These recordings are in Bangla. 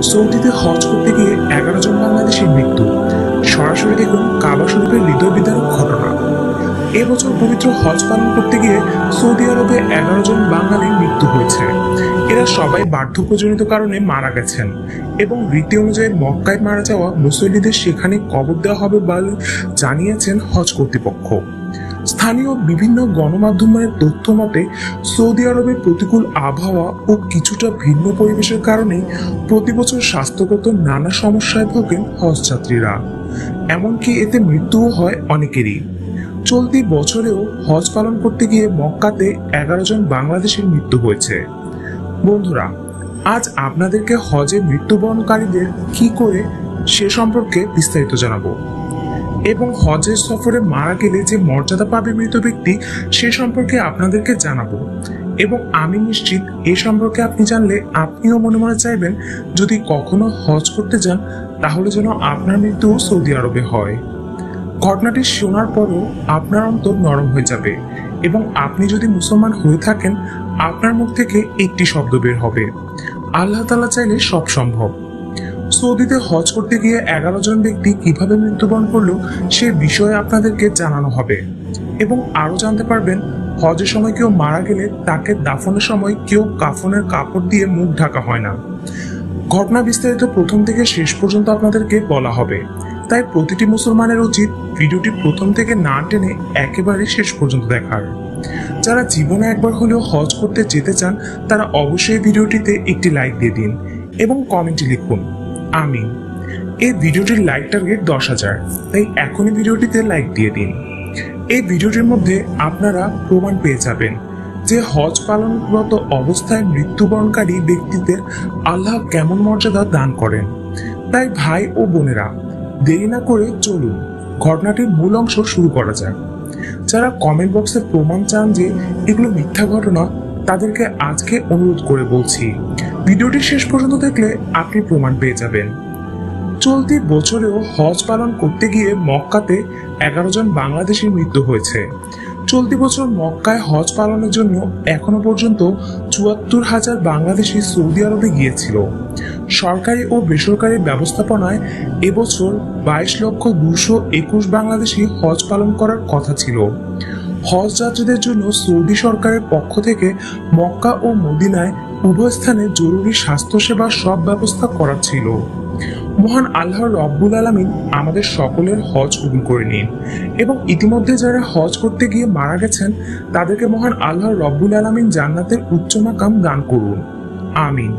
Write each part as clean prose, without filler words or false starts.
সৌদিতে হজ করতে গিয়ে 11 জন বাংলাদেশির মৃত্যু। সরাসরি দেখুন কাবা শরীফের হৃদয় বিদারক ঘটনা। এবছর পবিত্র হজ পালন করতে গিয়ে সৌদি আরবে 11 জন বাঙালির মৃত্যু হয়েছে। এরা সবাই বার্ধক্যজনিত কারণে মারা গেছেন এবং রীতি অনুযায়ী মক্কায় মারা যাওয়া মুসল্লিদের সেখানে কবর দেওয়া হবে বলে জানিয়েছেন হজ কর্তৃপক্ষ। স্থানীয় বিভিন্ন গণমাধ্যমের তথ্য মতে সৌদি আরবের প্রতিকূল আবহাওয়া ও কিছুটা ভিন্ন পরিবেশের কারণে প্রতি বছর স্বাস্থ্যগত নানা সমস্যায় ভোগেন হজযাত্রীরা। এমনকি এতে মৃত্যুও হয় অনেকেরই। চলতি বছরেও হজ পালন করতে গিয়ে মক্কাতে 11 জন বাংলাদেশের মৃত্যু হয়েছে। বন্ধুরা, আজ আপনাদেরকে হজে মৃত্যুবরণকারীদের কি করে সে সম্পর্কে বিস্তারিত জানাবো এবং হজের সফরে মারা গেলে যে মর্যাদা পাবে মৃত ব্যক্তি সে সম্পর্কে আপনাদেরকে জানাবো। এবং আমি নিশ্চিত এ সম্পর্কে আপনি জানলে আপনিও মনে মনে চাইবেন যদি কখনো হজ করতে যান তাহলে যেন আপনার মৃত্যু সৌদি আরবে হয়। ঘটনাটি শোনার পরও আপনার অন্তর নরম হয়ে যাবে এবং আপনি যদি মুসলমান হয়ে থাকেন আপনার মুখ থেকে একটি শব্দ বের হবে, আল্লাহ তাআলা চাইলে সব সম্ভব। সৌদিতে হজ করতে গিয়ে 11 জন ব্যক্তি কিভাবে মৃত্যুবরণ করলো সে বিষয়ে আপনাদেরকে জানানো হবে এবং আরো জানতে পারবেন হজের সময় কেউ মারা গেলে তাকে দাফনের সময় কেউ কাফনের কাপড় দিয়ে মুখ ঢাকা হয় না। ঘটনা বিস্তারিত প্রথম থেকে শেষ পর্যন্ত আপনাদেরকে বলা হবে, তাই প্রতিটি মুসলমানের উচিত ভিডিওটি প্রথম থেকে না টেনে একেবারে শেষ পর্যন্ত দেখার। যারা জীবনে একবার হলেও হজ করতে যেতে চান তারা অবশ্যই ভিডিওটিতে একটি লাইক দিয়ে দিন এবং কমেন্টে লিখুন আমিন। এই ভিডিওটির লাইক টার্গেট 10,000, তাই এখনই ভিডিওটিতে লাইক দিয়ে দিন। এই ভিডিওটির মধ্যে আপনারা প্রমাণ পেয়ে যাবেন যে হজ পালনরত অবস্থায় মৃত্যুবরণকারী ব্যক্তিদের আল্লাহ কেমন মর্যাদা দান করেন। তাই ভাই ও বোনেরা, দেরি না করে চলুন ঘটনাটির মূল অংশ শুরু করা যাক। যারা কমেন্ট বক্সে প্রমাণ চান যে এগুলো মিথ্যা ঘটনা তাদেরকে আজকে অনুরোধ করে বলছি ভিডিওটি শেষ পর্যন্ত দেখলে আপনি প্রমাণ পেয়ে যাবেন। চলতি বছরেও হজ পালন করতে গিয়ে মক্কাতে 11 জন বাংলাদেশির মৃত্যু হয়েছে। চলতি বছর মক্কায় হজ পালনের জন্য এখনো পর্যন্ত 74,000 বাংলাদেশি সৌদি আরবে গিয়েছিল। সরকারি ও বেসরকারি ব্যবস্থাপনায় এবছর 22,221 বাংলাদেশি হজ পালন করার কথা ছিল। হজ যাত্রীদের জন্য সৌদি সরকারের পক্ষ থেকে মক্কা ও মদিনায় উভয় স্থানে জরুরি স্বাস্থ্যসেবার সব ব্যবস্থা করা ছিল। মহান আল্লাহ রব্বুল আলামিন আমাদের সকলের হজ কবুল করে নিন এবং ইতিমধ্যে যারা হজ করতে গিয়ে মারা গেছেন তাদেরকে মহান আল্লাহ রব্বুল আলামিন জান্নাতের উচ্চ মাকাম দান করুন, আমিন।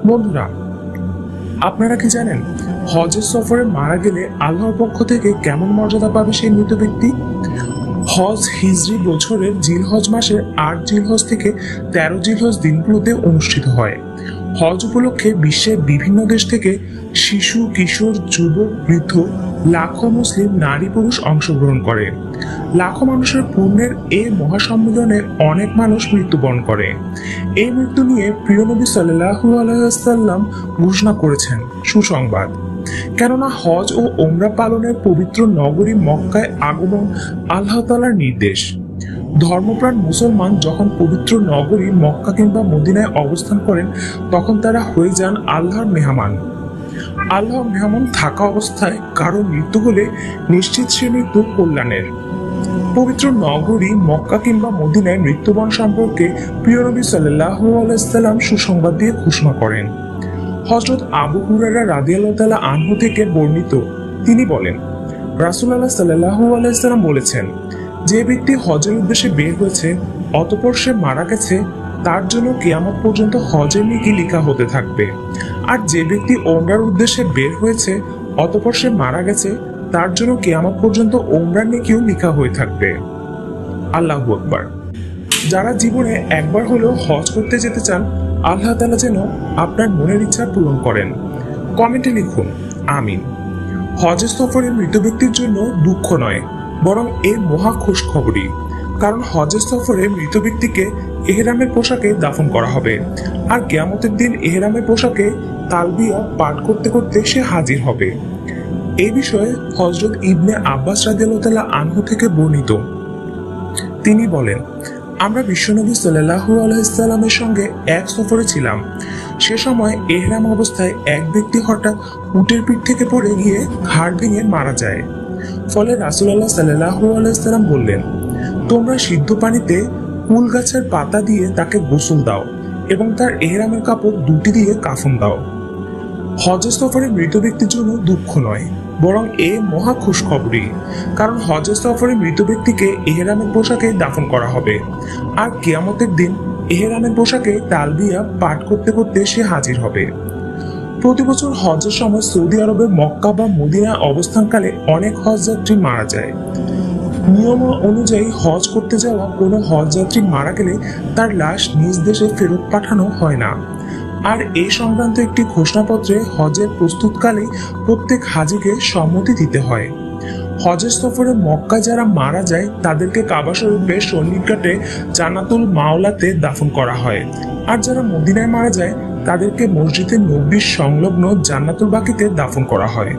বন্ধুরা, আপনারা কি জানেন হজের সফরে মারা গেলে আল্লাহর পক্ষ থেকে কেমন মর্যাদা পাবে সেই মৃত ব্যক্তি? হজ হিজরি বছরের জিলহজ মাসের 8 জিলহজ থেকে 13 জিলহজ দিনগুলোতে অনুষ্ঠিত হয়। হজ উপলক্ষে বিশ্বের বিভিন্ন দেশ থেকে শিশু, কিশোর, যুবক, বৃদ্ধ, লাখো মুসলিম নারী পুরুষ অংশগ্রহণ করে। লাখো মানুষের পুণ্যের এই মহাসম্মেলনে অনেক মানুষ মৃত্যুবরণ করে। এই মৃত্যু নিয়ে প্রিয় নবী সাল্লাল্লাহু আলাইহি ওয়াসাল্লাম ঘোষণা করেছেন সুসংবাদ। কেননা হজ ও ওমরা পালনের পবিত্র নগরী মক্কায় আগমন আল্লাহ তাআলার নির্দেশ। ধর্মপ্রাণ মুসলমান যখন পবিত্র নগরী মক্কা কিংবা মদিনায় অবস্থান করেন তখন তারা হয়ে যান আল্লাহর মেহমান। আল্লাহর মেহমান থাকা অবস্থায় কারো মৃত্যু হলে নিশ্চিত সে মৃত্যু কল্যাণের। পবিত্র নগরী মক্কা কিংবা মদিনায় মৃত্যুবরণ সম্পর্কে প্রিয় নবী সাল্লাল্লাহু আলাইহি ওয়াসাল্লাম সুসংবাদ দিয়ে ঘোষণা করেন। হযরত আবু হুরায়রা রাদিয়াল্লাহু তাআলা আনহু থেকে বর্ণিত, তিনি বলেন, রাসূলুল্লাহ সাল্লাল্লাহু আলাইহি ওয়াসাল্লাম বলেছেন, যে ব্যক্তি হজের উদ্দেশ্যে বের হয়েছে অতঃপর সে মারা গেছে তার জন্য কিয়ামত পর্যন্ত হজের নেকি লেখা হতে থাকবে। আর যে ব্যক্তি ওমরার উদ্দেশ্যে বের হয়েছে অতঃপর সে মারা গেছে তার জন্য কিয়ামত পর্যন্ত ওমরার নেকিও লেখা হয়ে থাকবে। আল্লাহু আকবার। যারা জীবনে একবার হলেও হজ করতে যেতে চান আল্লাহ তাআলা যেন আপনার মনের ইচ্ছা পূরণ করেন। কমেন্টে লিখুন আমিন। হজের সফরে মৃত ব্যক্তির জন্য দুঃখ নয় বরং এর মহা খুশখবরি, কারণ হজের সফরে মৃত ব্যক্তিকে ইহরামের পোশাকে দাফন করা হবে আর কিয়ামতের দিন ইহরামের পোশাকে তালবিয়া পাঠ করতে করতে সে হাজির হবে। এই বিষয়ে হযরত ইবনে আব্বাস রাদিয়াল্লাহু তাআলা আনহু থেকে বর্ণিত, তিনি বলেন, আমরা বিশ্বনবী সাল্লাল্লাহু আলাইহি সাল্লামের সঙ্গে এক সফরে ছিলাম। সে সময় এহরাম অবস্থায় এক ব্যক্তি হঠাৎ উটের পিঠ থেকে পড়ে গিয়ে হাড় ভেঙে মারা যায়। ফলে রাসূলুল্লাহ সাল্লাল্লাহু আলাইহি ওয়াসাল্লাম বললেন, তোমরা সিদ্ধ পানিতে কুল গাছের পাতা দিয়ে তাকে গোসল দাও এবং তার এহরামের কাপড় দুটি দিয়ে কাফন দাও। হজ সফরে মৃত ব্যক্তির জন্য দুঃখ নয়, বরং এ মহা খুশখবরই। কারণ হজ সফরে মৃত ব্যক্তিকে এহরামের পোশাকে দাফন করা হবে, আর কিয়ামতের দিন এহরামের পোশাকে তালবিয়া পাঠ করতে করতে সে হাজির হবে। প্রতি বছর হজের সময় সৌদি আরবের মক্কা বা মদিনা অবস্থানকালে অনেক হজ যাত্রী মারা যায়। নিয়ম অনুযায়ী হজ করতে যাওয়া কোনো হজ যাত্রী মারা গেলে তার লাশ নিজ দেশে ফেরত পাঠানো হয় না। আর এই সংক্রান্ত একটি ঘোষণাপত্রে হজের প্রস্তুতকালে প্রত্যেক হাজিকে সম্মতি দিতে হয়। হজের সফরে মক্কায় যারা মারা যায় তাদেরকে কাবা শরীফের সন্নিকটে জান্নাতুল মাওলাতে দাফন করা হয়, আর যারা মদিনায় মারা যায় তাদেরকে মসজিদে নববীর সংলগ্ন জান্নাতুল বাকিতে দাফন করা হয়।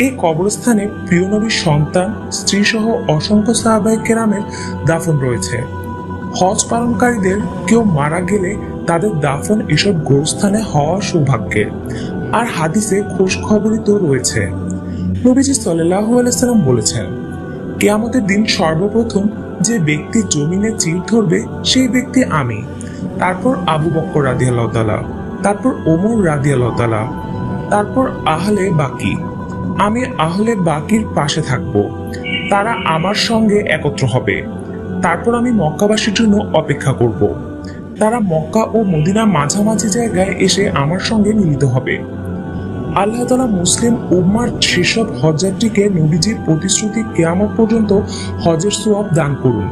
এই কবরস্থানে প্রিয় নবীর সন্তান, স্ত্রী সহ অসংখ্য সাহাবায়ে কেরামের দাফন রয়েছে। হজ পালনকারীদের কেউ মারা গেলে তাদের দাফন এসব গোরস্থানে হওয়া সৌভাগ্যের। আর হাদিসে খোঁজখবরই তো রয়েছে। নবীজি সাল্লাল্লাহু আলাইহি সাল্লাম বলেছেন, কিয়ামতের দিন সর্বপ্রথম যে ব্যক্তি জমিনে চির ধরবে সেই ব্যক্তি আমি, তারপর আবু বকর রাদিয়াল্লাহু তাআলা, তারপর ওমর রাদিয়াল্লাহু তাআলা, তারপর আহলে বাকি। আমি আহলে বাকির পাশে থাকব, তারা আমার সঙ্গে একত্র হবে। তারপর আমি মক্কাবাসীর জন্য অপেক্ষা করব, তারা মক্কা ও মদিনার মাঝামাঝি জায়গায় এসে আমার সঙ্গে মিলিত হবে। আল্লাহ তাআলা মুসলিম উম্মার সেসব হজযাত্রীকে নবীজির প্রতিশ্রুতি কিয়ামত পর্যন্ত হজের সওয়াব দান করুন,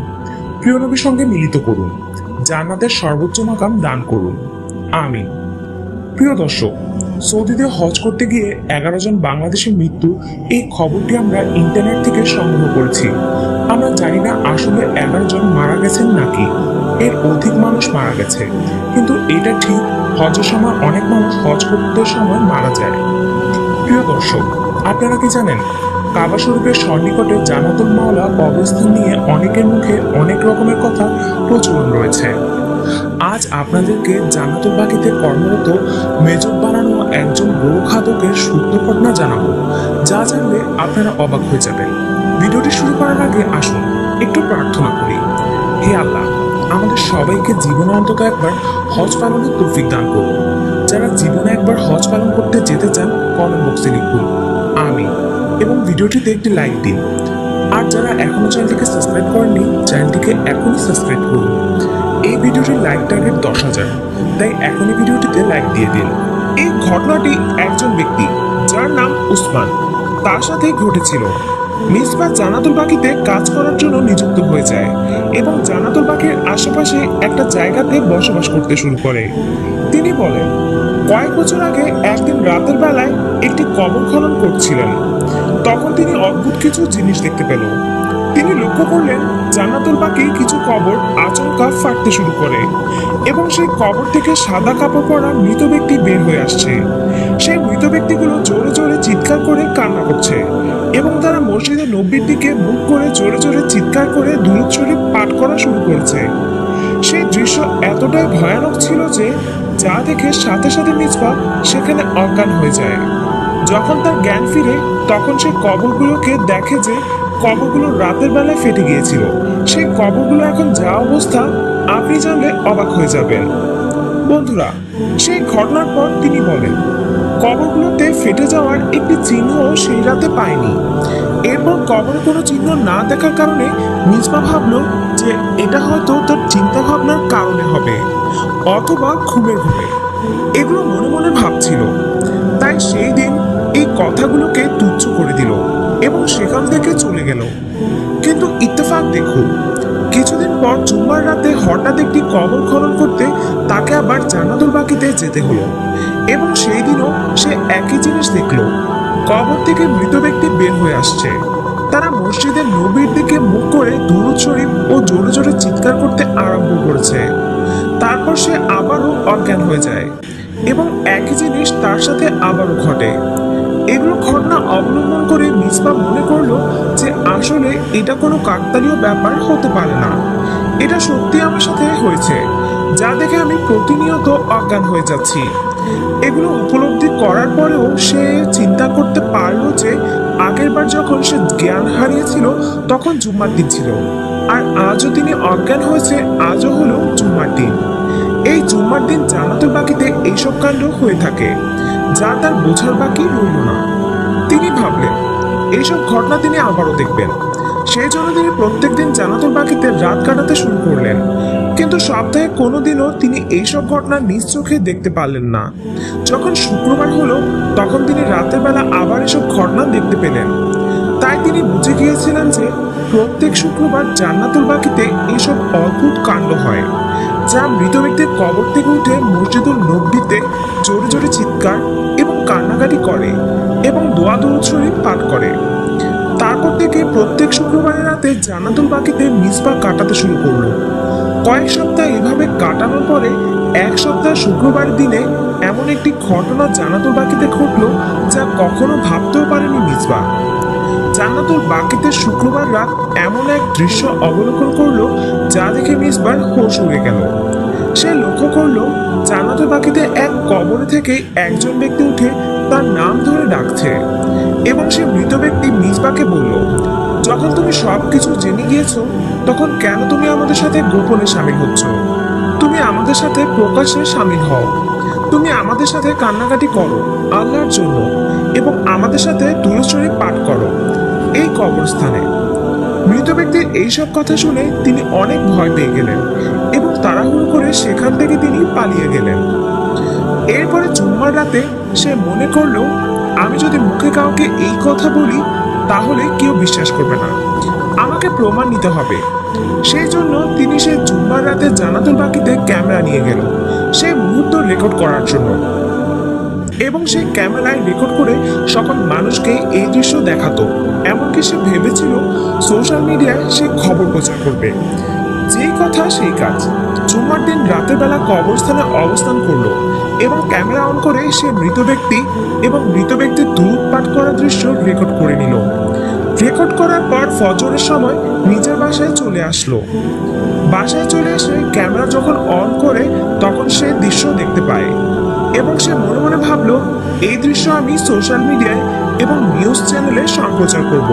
প্রিয় নবীর সঙ্গে মিলিত করুন, জান্নাতের সর্বোচ্চ মাকাম দান করুন, আমিন। প্রিয় দর্শক, সৌদিতে হজ করতে গিয়ে 11 জন বাংলাদেশের মৃত্যু, এই খবরটি আমরা ইন্টারনেট থেকে সংগ্রহ করেছি। আমরা জানি না আসলে 11 জন মারা গেছেন নাকি এর অধিক মানুষ মারা গেছে, কিন্তু এটা ঠিক, হজের সময় অনেক মানুষ হজ করতে সময় মারা যায়। প্রিয় দর্শক, আপনারা কি জানেন কাবা শরীফের সন্নিকটে জান্নাতুল মাওলা কবরস্থান নিয়ে অনেকের মুখে অনেক রকমের কথা প্রচলন রয়েছে। আজ আপনাদেরকে জান্নাতুল বাকিতে কর্মরত মেজর বানানো একজন গোখাদকের সত্য ঘটনা জানাবো, যা জানলে আপনারা অবাক হয়ে যাবেন। ভিডিওটি শুরু করার আগে আসুন একটু প্রার্থনা করি। হে আল্লাহ, আমাদের সবাইকে জীবনে অন্তত একবার হজ পালনের তৌফিক দান করুন। যারা জীবনে একবার হজ পালন করতে যেতে চান কমেন্ট বক্সে লিখুন আমিন, এবং ভিডিওটিতে একটি লাইক দিন। আর যারা এখনো চ্যানেলটিকে সাবস্ক্রাইব করেননি, চ্যানেলটিকে এখনই সাবস্ক্রাইব করুন। এই ভিডিওটির লাইক টার্গেট 10,000, তাই এখনই ভিডিওটিতে লাইক দিয়ে দিন। এই ঘটনাটি একজন ব্যক্তি যার নাম উসমান, তার সাথে ঘটেছিল। মিসবাহ জান্নাতুল বাকিতে কাজ করার জন্য নিযুক্ত হয়ে যায় এবং জান্নাতুল বাকির আশেপাশে একটা জায়গাতে বসবাস করতে শুরু করে। তিনি বলেন, কয়েক বছর আগে একদিন রাতের বেলায় একটি কবর খনন করছিলেন। তখন তিনি অদ্ভুত কিছু জিনিস দেখতে পেল। তিনি লক্ষ্য করলেন জান্নাতুল বাকির কিছু কবর আচমকা ফাটতে শুরু করে এবং সেই কবর থেকে সাদা কাপড় পরা মৃত ব্যক্তি বের হয়ে আসছে। সেই মৃত ব্যক্তিগুলো জোরে জোরে চিৎকার করে কান্না করছে এবং তারা মসজিদে নববীর দিকে মুখ করে জোরে জোরে চিৎকার করে দুরূদ শরীফ পাঠ করা শুরু করেছে। সেই দৃশ্য এতটাই ভয়ানক ছিল যে যা দেখে সাথে সাথে মিসবাহ সেখানে অজ্ঞান হয়ে যায়। যখন তার জ্ঞান ফিরে তখন সে কবরগুলোকে দেখে যে কবরগুলো রাতের বেলায় ফেটে গিয়েছিল। সেই কবরগুলো এখন যা অবস্থা আপনি জানলে অবাক হয়ে যাবেন। বন্ধুরা, সেই ঘটনার পর তিনি বলেন, কবরগুলোতে ফেটে যাওয়ার একটি চিহ্ন সেই রাতে পায়নি। এরপর কবরে কোনো চিহ্ন না দেখার কারণে মিসবাহ ভাবল যে এটা হয়তো তার চিন্তা ভাবনার কারণে হবে অথবা ঘুমের ঘুমে। এগুলো মনে মনে ভাবছিল। তাই সেই দিন এই কথাগুলোকে তুচ্ছ করে দিল এবং সেখান থেকে চলে গেল। কিন্তু ইত্তেফাক দেখুন, কিছুদিন পর জুম্মার রাতে হঠাৎ একটি কবর খনন করতে তাকে আবার জান্নাতুল বাকিতে যেতে হলো এবং সেই দিনও সে একই জিনিস দেখল। কবর থেকে মৃত ব্যক্তি বের হয়ে আসছে। তারা মসজিদের নবীর দিকে মুখ করে দুরূদ শরীফ ও জোরে জোরে চিৎকার করতে আরম্ভ করেছে। তারপর সে আবারও অজ্ঞান হয়ে যায় এবং একই জিনিস তার সাথে আবারও ঘটে। এগুলো ঘটনা অবলম্বন করে মিসবাহ মনে করলো যে আসলে এটা কোনো কাকতালীয় ব্যাপার হতে পারে না, এটা সত্যি আমার সাথে হয়েছে, যা দেখে আমি প্রতিনিয়ত অজ্ঞান হয়ে যাচ্ছি। এগুলো উপলব্ধি করার পরেও সে চিন্তা করতে পারলো যে আগেরবার যখন সে জ্ঞান হারিয়েছিল তখন জুম্মার দিন ছিল, আর আজও তিনি অজ্ঞান হয়েছে, আজও হলো জুম্মার দিন। এই জুম্মার দিন জান্নাতুল বাকিতে এইসব কাণ্ড হয়ে থাকে, যা তার বোঝার বাকি রইল না। তিনি ভাবলেন এইসব ঘটনা তিনি আবারও দেখবেন, সেই জন্য তিনি প্রত্যেকদিন জান্নাতুল বাকিতে রাত কাটাতে শুরু করলেন। কিন্তু সপ্তাহে কোনোদিনও তিনি এইসব ঘটনা নিজ চোখে দেখতে পারলেন না। যখন শুক্রবার হলো তখন তিনি রাতের বেলা আবার এসব ঘটনা দেখতে পেলেন। তাই তিনি বুঝে গিয়েছিলেন যে প্রত্যেক শুক্রবার জান্নাতুল বাকিতে এইসব অদ্ভুত কাণ্ড হয়, যা মৃত ব্যক্তির কবর থেকে উঠে মসজিদুল নববীতে জোরে জোরে চিৎকার এবং কান্নাকাটি করে এবং দোয়া দুরূদ শরীফ পাঠ করে। তারপর থেকে প্রত্যেক শুক্রবারের রাতে জান্নাতুল বাকিতে মিসবাহ কাটাতে শুরু করলো। কয়েক সপ্তাহ এভাবে কাটানোর পরে এক সপ্তাহ শুক্রবার দিনে এমন একটি ঘটনা জান্নাতুল বাকিতে ঘটলো যা কখনো ভাবতেও পারেনি মিসবাহ। জান্নাতুল বাকিতে শুক্রবার রাত এমন এক দৃশ্য অবলোকন করলো যা দেখে মিসবাহর হোশ উড়ে গেল। সে লক্ষ্য করলো জান্নাতুল বাকিতে এক কবরে থেকে একজন ব্যক্তি উঠে তার নাম ধরে ডাকছে, এবং সে মৃত ব্যক্তি মিসবাহকে বলল, যখন তুমি সবকিছু জেনে গিয়েছো তখন কেন তুমি আমাদের সাথে গোপনে শামিল হচ্ছ? তুমি আমাদের সাথে প্রকাশ্যে শামিল হও। তুমি আমাদের সাথে কান্নাকাটি করো আল্লাহর জন্য, এবং আমাদের সাথে দুরূদ শরীফ পাঠ করো এই কবরস্থানে। মৃত ব্যক্তির এইসব কথা শুনে তিনি অনেক ভয় পেয়ে গেলেন এবং তাড়াহুড়ো করে সেখান থেকে তিনি পালিয়ে গেলেন। এরপরে জুম্মার রাতে সে মনে করলো, আমি যদি মুখে কাউকে এই কথা বলি তাহলে কেউ বিশ্বাস করবে না, আমাকে প্রমাণ নিতে হবে। সেই জন্য তিনি সে জুম্মার রাতে জান্নাতুল বাকিতে ক্যামেরা নিয়ে গেল সেই মুহূর্ত রেকর্ড করার জন্য, এবং সে ক্যামেরায় রেকর্ড করে সকল মানুষকে এই দৃশ্য দেখাতো। এমনকি সে ভেবেছিল সোশ্যাল মিডিয়ায় সে খবর প্রচার করবে। যেই কথা সেই কাজ। জুম্মার দিন রাতের বেলা কবরস্থানে অবস্থান করলো এবং ক্যামেরা অন করে সে মৃত ব্যক্তি এবং মৃত ব্যক্তির দুরূদ পাঠ করার দৃশ্য রেকর্ড করে নিল। রেকর্ড করার পর ফজরের সময় নিজের বাসায় চলে আসলো। বাসায় চলে এসে ক্যামেরা যখন অন করে তখন সে দৃশ্য দেখতে পায়, এবং সে মনে মনে ভাবলো, এই দৃশ্য আমি সোশ্যাল মিডিয়ায় এবং নিউজ চ্যানেলে সম্প্রচার করব।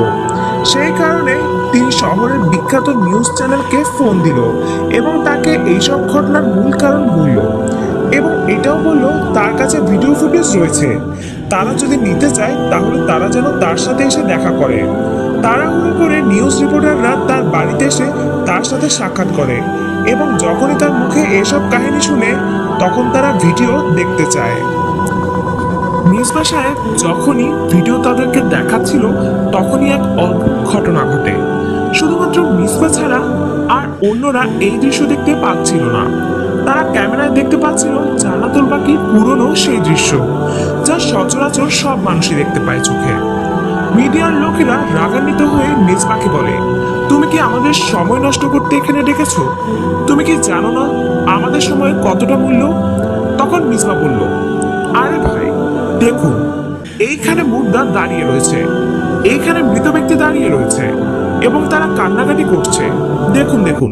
সেই কারণে তিনি শহরের বিখ্যাত নিউজ চ্যানেলকে ফোন দিল এবং তাকে এইসব ঘটনার মূল কারণ বলল, এবং এটাও বলল তার কাছে ভিডিও ফুটেজ রয়েছে, তারা যদি নিতে চায় তাহলে তারা যেন তার সাথে এসে দেখা করে। তাড়াহুড়ো করে নিউজ রিপোর্টাররা তার বাড়িতে এসে তার সাথে সাক্ষাৎ করে, এবং যখনই তার মুখে এসব কাহিনী শুনে তখন তারা ভিডিও দেখতে চায়। মিসবাহ সাহেব যখনই ভিডিও তাদেরকে দেখাচ্ছিল তখনই এক অদ্ভুত ঘটনা ঘটে। শুধুমাত্র মিসবাহ ছাড়া আর অন্যরা এই দৃশ্য দেখতে পাচ্ছিল না। তারা ক্যামেরায় দেখতে পাচ্ছিল জান্নাতুল বাকির পুরনো সেই দৃশ্য, যা সচরাচর সব মানুষই দেখতে পায় চোখে। মিডিয়ার লোকেরা রাগান্বিত হয়ে মিসবাহকে বলে, তুমি কি আমাদের সময় নষ্ট করতে এখানে ডেকেছো? তুমি কি জানো না আমাদের সময় কতটা মূল্য? তখন মিসবাহ বলল, আরে ভাই দেখুন, এইখানে মুর্দা দাঁড়িয়ে রয়েছে, এইখানে মৃত ব্যক্তি দাঁড়িয়ে রয়েছে এবং তারা কান্নাকাটি করছে, দেখুন দেখুন।